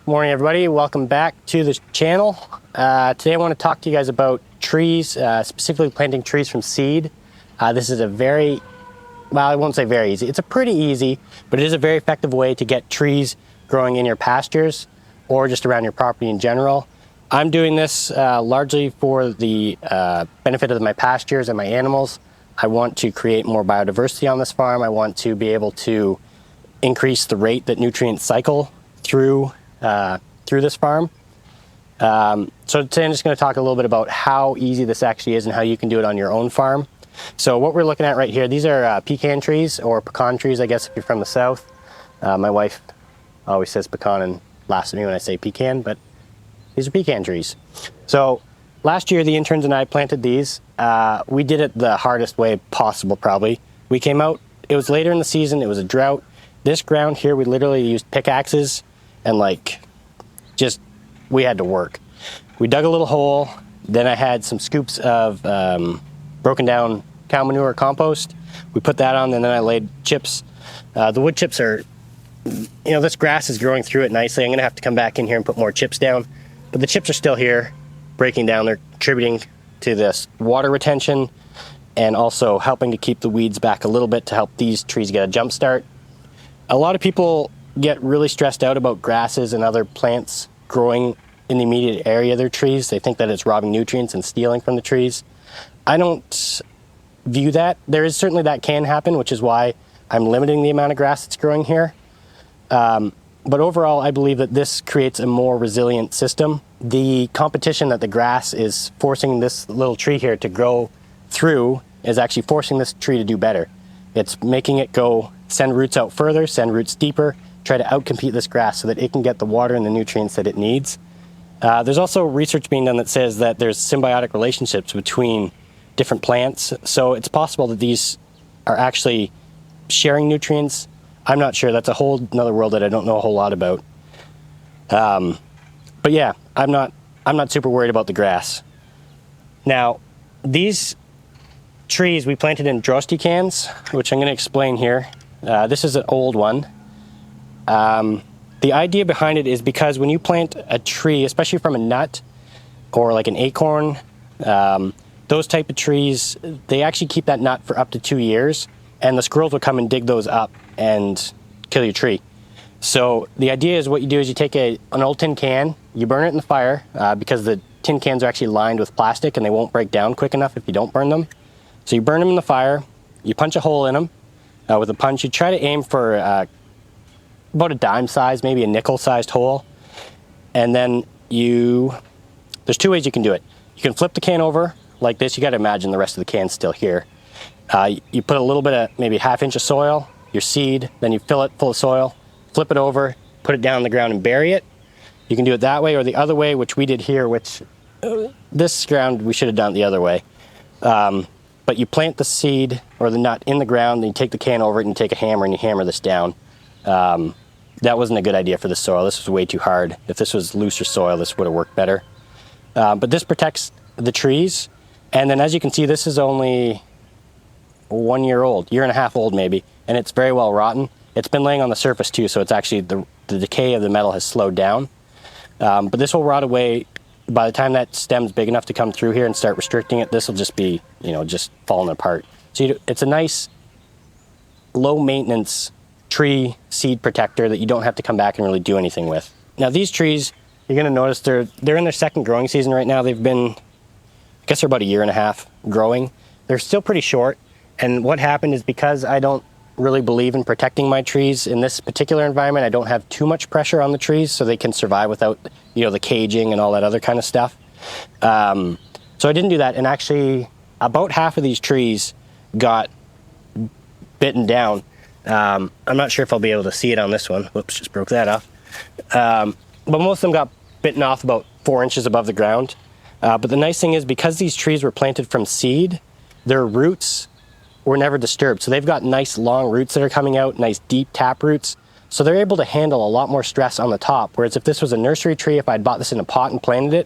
Morning everybody, welcome back to the channel. Today I want to talk to you guys about trees, specifically planting trees from seed. This is a very, well, I won't say very easy, it's a pretty easy, but it is a very effective way to get trees growing in your pastures or just around your property in general. I'm doing this largely for the benefit of my pastures and my animals. I want to create more biodiversity on this farm. I want to be able to increase the rate that nutrients cycle through this farm. So today I'm just going to talk a little bit about how easy this actually is and how you can do it on your own farm. So what we're looking at right here, these are pecan trees, or pecan trees, I guess, if you're from the south. My wife always says pecan and laughs at me when I say pecan, but these are pecan trees. So last year the interns and I planted these. We did it the hardest way possible, probably. We came out, it was later in the season, it was a drought. This ground here, we literally used pickaxes and we had to work. We dug a little hole, then I had some scoops of broken down cow manure compost. We put that on, and then I laid chips. The wood chips are, this grass is growing through it nicely. I'm gonna have to come back in here and put more chips down, but the chips are still here, breaking down. They're contributing to this water retention and also helping to keep the weeds back a little bit to help these trees get a jump start. A lot of people get really stressed out about grasses and other plants growing in the immediate area of their trees. They think that it's robbing nutrients and stealing from the trees. I don't view that. There is certainly that can happen, which is why I'm limiting the amount of grass that's growing here. But overall, I believe that this creates a more resilient system. The competition that the grass is forcing this little tree here to grow through is actually forcing this tree to do better. It's making it send roots out further, send roots deeper, try to outcompete this grass so that it can get the water and the nutrients that it needs. There's also research being done that says that there's symbiotic relationships between different plants. So it's possible that these are actually sharing nutrients. I'm not sure. That's a whole another world that I don't know a whole lot about. But yeah, I'm not super worried about the grass. Now, these trees we planted in Drosti cans, which I'm going to explain here. This is an old one. The idea behind it is because when you plant a tree, especially from a nut or like an acorn, those type of trees, they actually keep that nut for up to 2 years, and the squirrels will come and dig those up and kill your tree. So the idea is what you do is you take an old tin can, you burn it in the fire, because the tin cans are actually lined with plastic and they won't break down quick enough if you don't burn them. So you burn them in the fire, you punch a hole in them. With a punch, you try to aim for about a dime size, maybe a nickel sized hole. And then there's two ways you can do it. You can flip the can over like this. You got to imagine the rest of the can's still here. You put a little bit of, maybe 1/2 inch of soil, your seed, then you fill it full of soil, flip it over, put it down on the ground and bury it. You can do it that way, or the other way, which we did here, which this ground we should have done it the other way. But you plant the seed or the nut in the ground, then you take the can over it and you take a hammer and you hammer this down. That wasn't a good idea for the soil. This was way too hard. If this was looser soil, this would have worked better. But this protects the trees. And then as you can see, this is only 1 year old, 1.5 years old maybe, and it's very well rotten. It's been laying on the surface too, so it's actually, the decay of the metal has slowed down. But this will rot away. By the time that stem's big enough to come through here and start restricting it, this will just be, just falling apart. So it's a nice low maintenance tree seed protector that you don't have to come back and really do anything with. Now these trees, you're gonna notice they're in their second growing season right now. They've been, I guess they're about 1.5 years growing. They're still pretty short. And what happened is, because I don't really believe in protecting my trees in this particular environment, I don't have too much pressure on the trees so they can survive without, the caging and all that other kind of stuff. So I didn't do that, and actually about half of these trees got bitten down. I'm not sure if I'll be able to see it on this one. Whoops, just broke that off. But most of them got bitten off about 4 inches above the ground. But the nice thing is, because these trees were planted from seed, their roots were never disturbed. So they've got nice long roots that are coming out, nice deep tap roots. So they're able to handle a lot more stress on the top. Whereas if this was a nursery tree, if I'd bought this in a pot and planted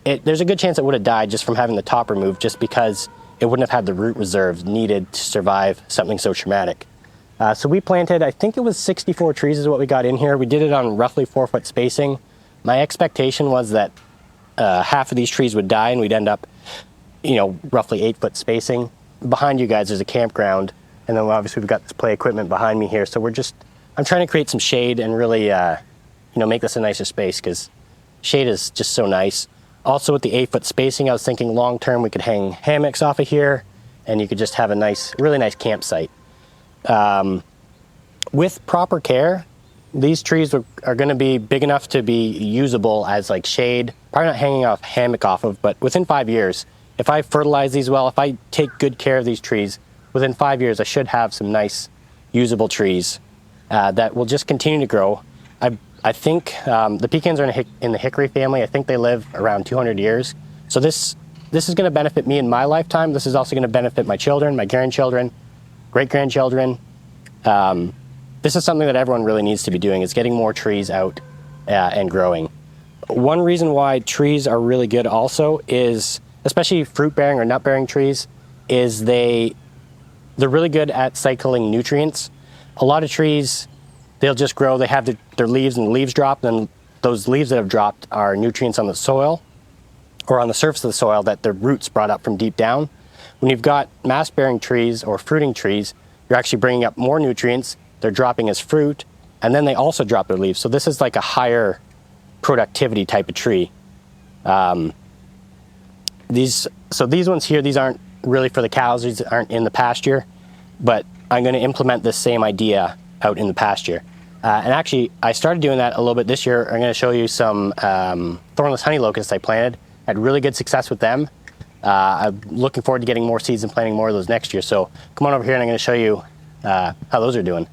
it, there's a good chance it would have died just from having the top removed, just because it wouldn't have had the root reserves needed to survive something so traumatic. So we planted, I think it was 64 trees is what we got in here. We did it on roughly 4-foot spacing. My expectation was that half of these trees would die and we'd end up, you know, roughly 8-foot spacing. Behind you guys there's a campground, and then obviously we've got this play equipment behind me here. So I'm trying to create some shade and really, you know, make this a nicer space, because shade is just so nice. Also with the 8-foot spacing, I was thinking long term we could hang hammocks off of here and you could just have a nice, really nice campsite. With proper care, these trees are going to be big enough to be usable as like shade. Probably not hanging off hammock off of, but within 5 years, if I fertilize these well, if I take good care of these trees, within 5 years I should have some nice usable trees that will just continue to grow. I think the pecans are in the hickory family. I think they live around 200 years. So this is going to benefit me in my lifetime. This is also going to benefit my children, my grandchildren, great-grandchildren. This is something that everyone really needs to be doing, is getting more trees out and growing. One reason why trees are really good also is, especially fruit-bearing or nut-bearing trees, is they're really good at cycling nutrients. A lot of trees, they'll just grow, they have their leaves and the leaves drop, and those leaves that have dropped are nutrients on the soil or on the surface of the soil that their roots brought up from deep down. When you've got mass-bearing trees or fruiting trees, you're actually bringing up more nutrients, they're dropping as fruit, and then they also drop their leaves. So this is like a higher productivity type of tree. These ones here, these aren't really for the cows, these aren't in the pasture, but I'm going to implement this same idea out in the pasture. And actually, I started doing that a little bit this year. I'm going to show you some thornless honey locusts I planted. I had really good success with them. I'm looking forward to getting more seeds and planting more of those next year. So come on over here and I'm going to show you how those are doing.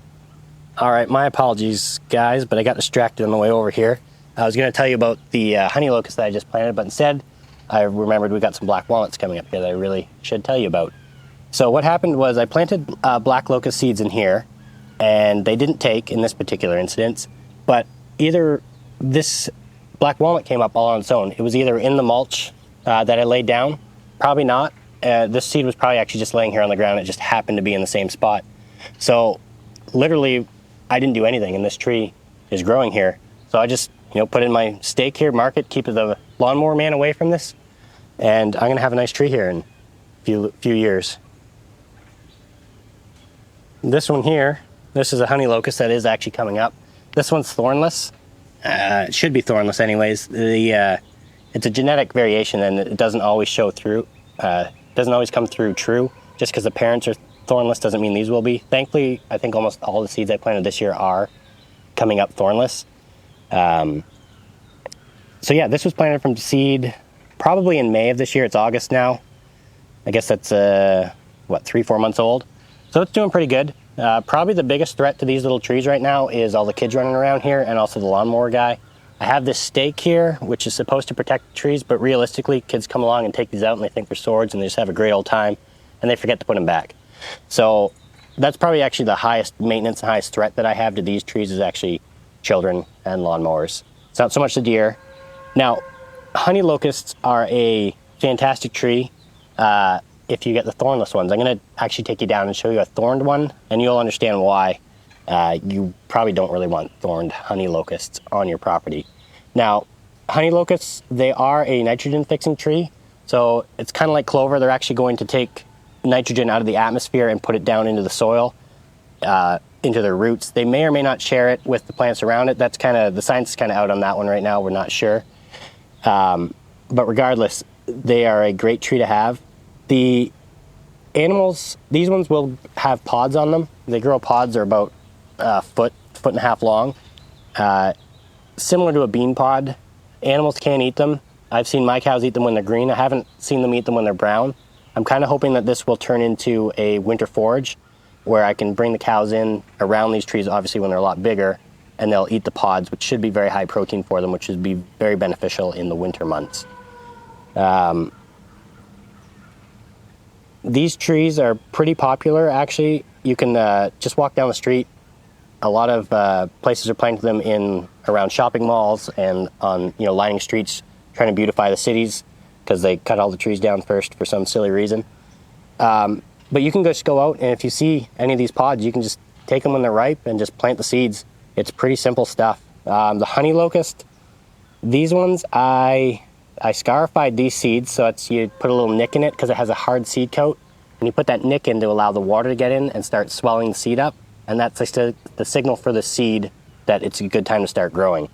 All right, my apologies, guys, but I got distracted on the way over here. I was going to tell you about the honey locust that I just planted, but instead I remembered we got some black walnuts coming up here that I really should tell you about. So what happened was I planted black locust seeds in here, and they didn't take in this particular instance, but either this black walnut came up all on its own. It was either in the mulch that I laid down, probably not. This seed was probably actually just laying here on the ground. It just happened to be in the same spot. So literally, I didn't do anything, and this tree is growing here. So I just, you know, put in my stake here, mark it, keep the lawnmower man away from this, and I'm gonna have a nice tree here in a few years. This one here, this is a honey locust that is actually coming up. This one's thornless. It should be thornless anyways. It's a genetic variation, and it doesn't always show through. Doesn't always come through true. Just because the parents are thornless doesn't mean these will be. Thankfully, I think almost all the seeds I planted this year are coming up thornless. So yeah, this was planted from seed probably in May of this year. It's August now. I guess that's 3-4 months old. So it's doing pretty good. Probably the biggest threat to these little trees right now is all the kids running around here, and also the lawnmower guy. I have this stake here, which is supposed to protect the trees, but realistically, kids come along and take these out and they think they're swords and they just have a great old time, and they forget to put them back. So that's probably actually the highest maintenance and highest threat that I have to these trees, is actually children and lawnmowers. It's not so much the deer. Now, honey locusts are a fantastic tree if you get the thornless ones. I'm going to actually take you down and show you a thorned one, and you'll understand why you probably don't really want thorned honey locusts on your property. Now, honey locusts, they are a nitrogen fixing tree, so it's kind of like clover. They're actually going to take nitrogen out of the atmosphere and put it down into the soil, into their roots. They may or may not share it with the plants around it. That's kind of, the science is kind of out on that one right now. We're not sure. But regardless, they are a great tree to have. The animals, these ones will have pods on them. They grow pods, are about a foot and a half long. Similar to a bean pod. Animals can't eat them. I've seen my cows eat them when they're green. I haven't seen them eat them when they're brown. I'm kind of hoping that this will turn into a winter forage where I can bring the cows in around these trees, obviously when they're a lot bigger, and they'll eat the pods, which should be very high protein for them, which should be very beneficial in the winter months. These trees are pretty popular, actually. You can just walk down the street. A lot of places are planting them in around shopping malls and on, you know, lining streets, trying to beautify the cities, because they cut all the trees down first for some silly reason. But you can just go out, and if you see any of these pods, you can just take them when they're ripe and just plant the seeds. It's pretty simple stuff. The honey locust, these ones, I scarified these seeds, so it's, you put a little nick in it because it has a hard seed coat, and you put that nick in to allow the water to get in and start swelling the seed up, and that's the signal for the seed that it's a good time to start growing.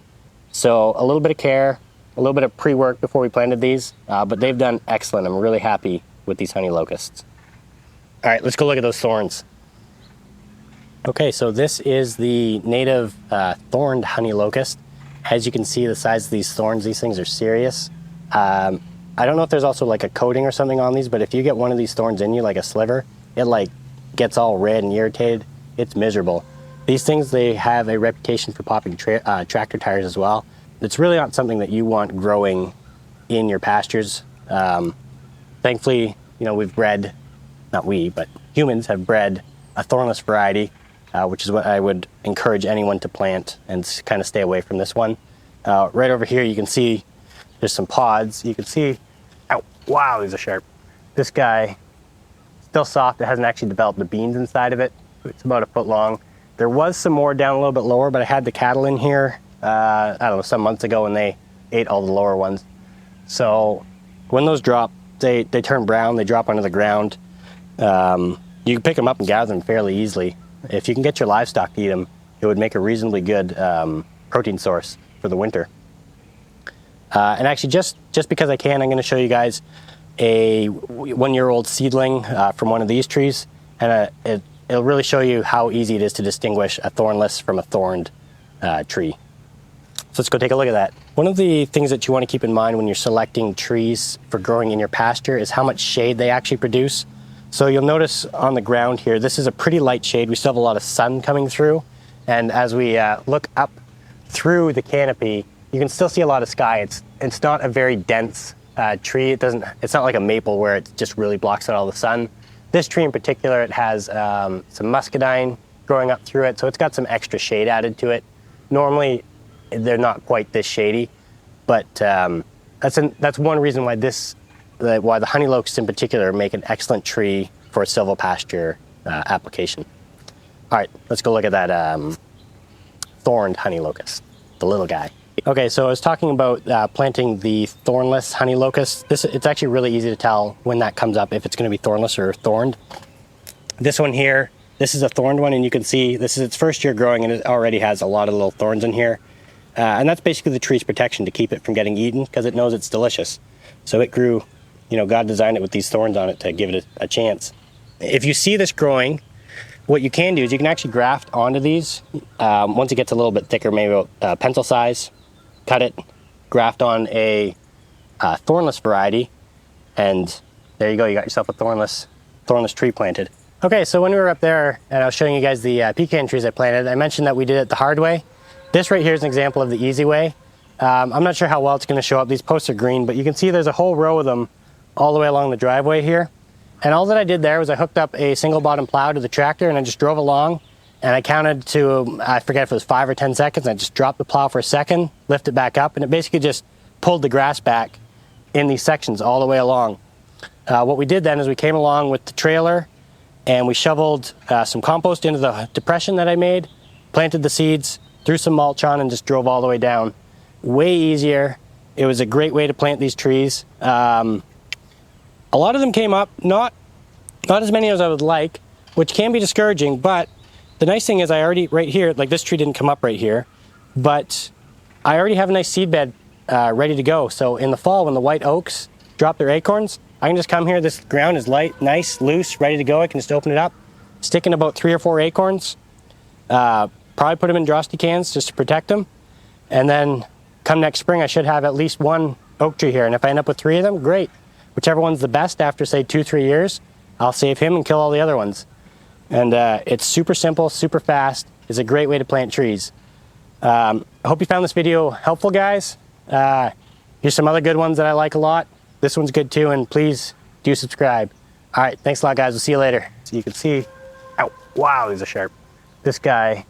So a little bit of care, a little bit of pre-work before we planted these, but they've done excellent. I'm really happy with these honey locusts. All right, let's go look at those thorns. Okay, so this is the native thorned honey locust. As you can see, the size of these thorns, these things are serious. I don't know if there's also like a coating or something on these, but if you get one of these thorns in you, like a sliver, it like gets all red and irritated. It's miserable. These things, they have a reputation for popping tractor tires as well. It's really not something that you want growing in your pastures. Thankfully, you know, we've bred, not we, but humans have bred a thornless variety, which is what I would encourage anyone to plant and kind of stay away from this one. Right over here, you can see there's some pods. You can see, ow, wow, these are sharp. This guy, still soft. It hasn't actually developed the beans inside of it. It's about a foot long. There was some more down a little bit lower, but I had the cattle in here, I don't know, some months ago, and they ate all the lower ones. So when those drop, they turn brown, they drop onto the ground. You can pick them up and gather them fairly easily. If you can get your livestock to eat them, it would make a reasonably good protein source for the winter. And actually, just because I can, I'm going to show you guys a 1-year-old seedling from one of these trees, and it'll really show you how easy it is to distinguish a thornless from a thorned tree. So let's go take a look at that. One of the things that you want to keep in mind when you're selecting trees for growing in your pasture is how much shade they actually produce. So you'll notice on the ground here, this is a pretty light shade. We still have a lot of sun coming through. And as we look up through the canopy, you can still see a lot of sky. It's not a very dense tree. It's not like a maple where it just really blocks out all the sun. This tree in particular, it has some muscadine growing up through it, so it's got some extra shade added to it. Normally, they're not quite this shady, but that's one reason why why the honey locusts in particular make an excellent tree for a silvopasture application. All right, let's go look at that thorned honey locust, the little guy. Okay, so I was talking about planting the thornless honey locust. It's actually really easy to tell when that comes up, if it's going to be thornless or thorned. This one here, this is a thorned one, and you can see this is its first year growing, and it already has a lot of little thorns in here. And that's basically the tree's protection to keep it from getting eaten, because it knows it's delicious. So it grew, you know, God designed it with these thorns on it to give it a chance. If you see this growing, what you can do is you can actually graft onto these. Once it gets a little bit thicker, maybe about pencil size, cut it, graft on a thornless variety, and there you go, you got yourself a thornless tree planted. Okay, so when we were up there and I was showing you guys the pecan trees I planted, I mentioned that we did it the hard way. This right here is an example of the easy way. I'm not sure how well it's going to show up. These posts are green, but you can see there's a whole row of them all the way along the driveway here. And all that I did there was I hooked up a single bottom plow to the tractor, and I just drove along, and I counted to, I forget if it was 5 or 10 seconds. I just dropped the plow for a second, lift it back up, and it basically just pulled the grass back in these sections all the way along. What we did then is we came along with the trailer, and we shoveled some compost into the depression that I made, planted the seeds, threw some mulch on, and just drove all the way down. Way easier. It was a great way to plant these trees. A lot of them came up, not as many as I would like, which can be discouraging, but the nice thing is I already, right here, like this tree didn't come up right here, but I already have a nice seed bed ready to go. So in the fall, when the white oaks drop their acorns, I can just come here. This ground is light, nice, loose, ready to go. I can just open it up, stick in about 3 or 4 acorns, probably put them in drosty cans just to protect them. And then come next spring, I should have at least 1 oak tree here. And if I end up with 3 of them, great. Whichever one's the best after, say, 2-3 years, I'll save him and kill all the other ones. And it's super simple, super fast. It's a great way to plant trees. I hope you found this video helpful, guys. Here's some other good ones that I like a lot. This one's good too, and please do subscribe. All right, thanks a lot, guys. We'll see you later. So you can see, ow, wow, these are sharp. This guy